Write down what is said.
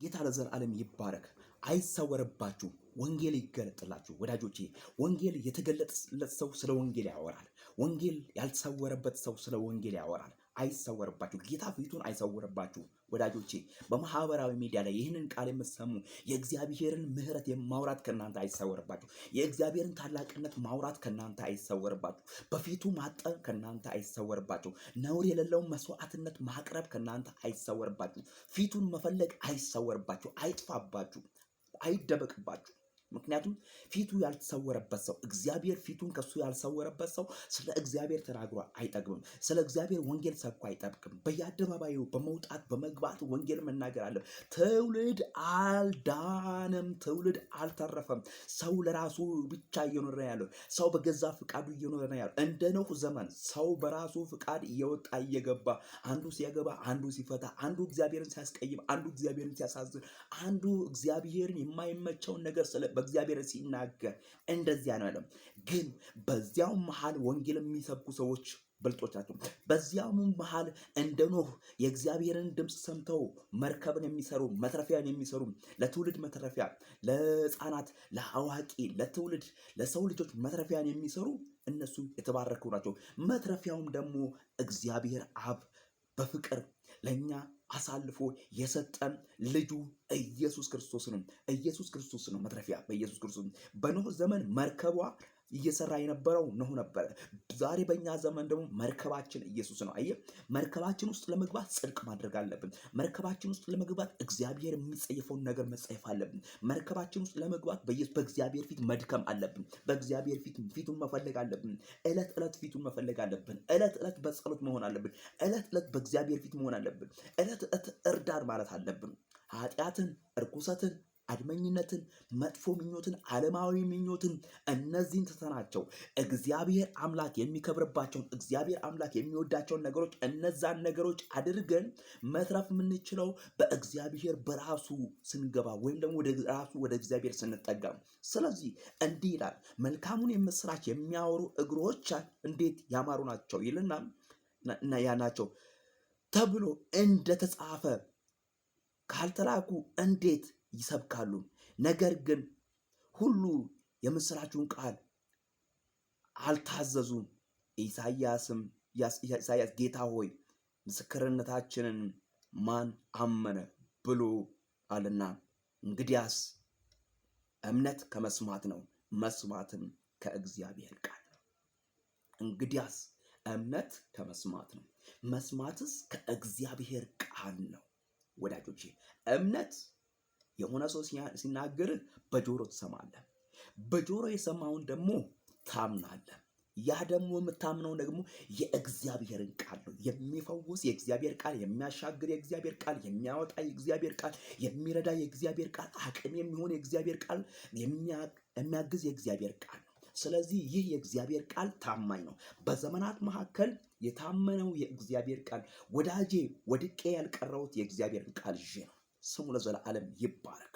ጌታ ለዘላለም ይባረክ። አይሰወርባችሁ፣ ወንጌል ይገለጥላችሁ ወዳጆቼ። ወንጌል የተገለጠለት ሰው ስለ ወንጌል ያወራል። ወንጌል ያልተሰወረበት ሰው ስለ ወንጌል ያወራል። አይሰወርባችሁ፣ ጌታ ፊቱን አይሰወርባችሁ ወዳጆቼ። በማህበራዊ ሚዲያ ላይ ይህንን ቃል የምትሰሙ የእግዚአብሔርን ምሕረት ማውራት ከእናንተ አይሰወርባችሁ። የእግዚአብሔርን ታላቅነት ማውራት ከእናንተ አይሰወርባችሁ። በፊቱ ማጠብ ከእናንተ አይሰወርባችሁ። ነውር የሌለውን መስዋዕትነት ማቅረብ ከእናንተ አይሰወርባችሁ። ፊቱን መፈለግ አይሰወርባችሁ፣ አይጥፋባችሁ፣ አይደበቅባችሁ። ምክንያቱም ፊቱ ያልተሰወረበት ሰው እግዚአብሔር ፊቱን ከሱ ያልሰወረበት ሰው ስለ እግዚአብሔር ተናግሮ አይጠግብም። ስለ እግዚአብሔር ወንጌል ሰብኮ አይጠብቅም። በየአደባባዩ በመውጣት በመግባት ወንጌል መናገር አለ። ትውልድ አልዳንም፣ ትውልድ አልተረፈም። ሰው ለራሱ ብቻ እየኖረ ያለው፣ ሰው በገዛ ፍቃዱ እየኖረ ያለው፣ እንደ ኖህ ዘመን ሰው በራሱ ፍቃድ እየወጣ እየገባ፣ አንዱ ሲያገባ፣ አንዱ ሲፈታ፣ አንዱ እግዚአብሔርን ሲያስቀይም፣ አንዱ እግዚአብሔርን ሲያሳዝን፣ አንዱ እግዚአብሔርን የማይመቸውን ነገር በእግዚአብሔር ሲናገር እንደዚያ ነው ያለው። ግን በዚያው መሃል ወንጌል የሚሰብኩ ሰዎች ብልጦች ናቸው። በዚያው መሃል እንደ ኖህ የእግዚአብሔርን ድምፅ ሰምተው መርከብን የሚሰሩ መትረፊያን የሚሰሩ ለትውልድ መትረፊያ፣ ለሕፃናት፣ ለአዋቂ፣ ለትውልድ ለሰው ልጆች መትረፊያን የሚሰሩ እነሱ የተባረኩ ናቸው። መትረፊያውም ደግሞ እግዚአብሔር አብ በፍቅር ለኛ አሳልፎ የሰጠን ልጁ ኢየሱስ ክርስቶስ ነው። ኢየሱስ ክርስቶስ ነው መትረፊያ። በኢየሱስ ክርስቶስ በኖህ ዘመን መርከቧ እየሰራ የነበረው ኖህ ነበረ። ዛሬ በእኛ ዘመን ደግሞ መርከባችን ኢየሱስ ነው። አየህ፣ መርከባችን ውስጥ ለመግባት ጽድቅ ማድረግ አለብን። መርከባችን ውስጥ ለመግባት እግዚአብሔር የሚጸየፈውን ነገር መጸየፍ አለብን። መርከባችን ውስጥ ለመግባት በእግዚአብሔር ፊት መድከም አለብን። በእግዚአብሔር ፊት ፊቱን መፈለግ አለብን። ዕለት ዕለት ፊቱን መፈለግ አለብን። ዕለት ዕለት በጸሎት መሆን አለብን። ዕለት ዕለት በእግዚአብሔር ፊት መሆን አለብን። ዕለት ዕለት እርዳን ማለት አለብን። ኃጢአትን፣ እርኩሰትን፣ አድመኝነትን፣ መጥፎ ምኞትን፣ ዓለማዊ ምኞትን እነዚህን ትተናቸው እግዚአብሔር አምላክ የሚከብርባቸውን እግዚአብሔር አምላክ የሚወዳቸውን ነገሮች እነዛን ነገሮች አድርገን መትረፍ የምንችለው በእግዚአብሔር በራሱ ስንገባ ወይም ደግሞ ወደ እግዚአብሔር ስንጠጋ። ስለዚህ እንዲህ ይላል፣ መልካሙን የምስራች የሚያወሩ እግሮች እንዴት ያማሩ ናቸው ይልና ያ ናቸው ተብሎ እንደተጻፈ ካልተላኩ እንዴት ይሰብካሉ? ነገር ግን ሁሉ የምስራቹን ቃል አልታዘዙም። ኢሳይያስ ጌታ ሆይ ምስክርነታችንን ማን አመነ ብሎ አለና፣ እንግዲያስ እምነት ከመስማት ነው፣ መስማትም ከእግዚአብሔር ቃል ነው። እንግዲያስ እምነት ከመስማት ነው፣ መስማትስ ከእግዚአብሔር ቃል ነው። ወዳጆቼ እምነት የሆነ ሰው ሲናገር በጆሮ ትሰማለህ። በጆሮ የሰማውን ደግሞ ታምናለህ። ያ ደግሞ የምታምነው ደግሞ የእግዚአብሔርን ቃል ነው። የሚፈውስ የእግዚአብሔር ቃል፣ የሚያሻግር የእግዚአብሔር ቃል፣ የሚያወጣ የእግዚአብሔር ቃል፣ የሚረዳ የእግዚአብሔር ቃል፣ አቅም የሚሆን የእግዚአብሔር ቃል፣ የሚያግዝ የእግዚአብሔር ቃል ነው። ስለዚህ ይህ የእግዚአብሔር ቃል ታማኝ ነው። በዘመናት መካከል የታመነው የእግዚአብሔር ቃል ወዳጄ፣ ወድቄ ያልቀረሁት የእግዚአብሔርን ቃል ይዤ ነው። ስሙ ለዘላለም ይባረክ።